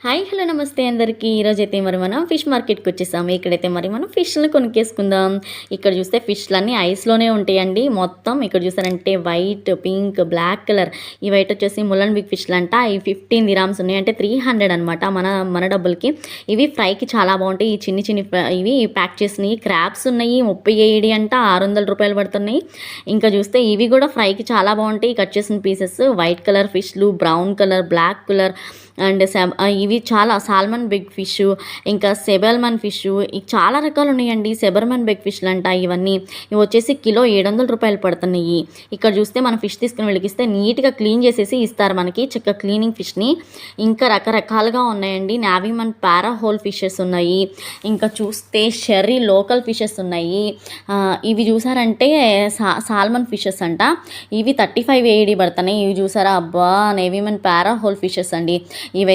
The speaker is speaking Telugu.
హాయ్ హలో నమస్తే అందరికీ. ఈరోజైతే మరి మనం ఫిష్ మార్కెట్కి వచ్చేసాము. ఇక్కడైతే మరి మనం ఫిష్లను కొనుక్కేసుకుందాం. ఇక్కడ చూస్తే ఫిష్లన్నీ ఐస్లోనే ఉంటాయండి. మొత్తం ఇక్కడ చూసారంటే వైట్, పింక్, బ్లాక్ కలర్. ఈ వైట్ వచ్చేసి ములన్ బిగ్ ఫిష్లు అంట. ఈ 15 దిరామ్స్ ఉన్నాయి, అంటే 300 అనమాట మన డబ్బులకి. ఇవి ఫ్రైకి చాలా బాగుంటాయి. ఈ చిన్ని చిన్ని ఇవి ప్యాక్ చేసినవి. క్రాబ్స్ ఉన్నాయి 37 అంట, 600 రూపాయలు పడుతున్నాయి. ఇంకా చూస్తే ఇవి కూడా ఫ్రైకి చాలా బాగుంటాయి. కట్ చేసిన పీసెస్ వైట్ కలర్ ఫిష్లు, brown colour, black colour and ఇవి చాలా సాల్మన్ బిగ్ ఫిష్, ఇంకా సెబల్మన్ ఫిష్, చాలా రకాలు ఉన్నాయండి. సెబర్మన్ బిగ్ ఫిష్లు అంట ఇవన్నీ. ఇవి వచ్చేసి కిలో 700 రూపాయలు పడుతున్నాయి. ఇక్కడ చూస్తే మనం ఫిష్ తీసుకుని వెళ్ళిస్తే నీట్గా క్లీన్ చేసేసి ఇస్తారు మనకి, చక్కగా క్లీనింగ్ ఫిష్ని. ఇంకా రకరకాలుగా ఉన్నాయండి. నావిమన్ పారా హోల్ ఫిషెస్ ఉన్నాయి. ఇంకా చూస్తే షెర్రీ లోకల్ ఫిషెస్ ఉన్నాయి. ఇవి చూసారంటే సాల్మన్ ఫిషెస్ అంట. ఇవి 35 AED పడుతున్నాయి. ఇవి చూసారా, అబ్బా, నేవిమన్ పారా హోల్ ఫిషెస్ అండి. ఇవైతే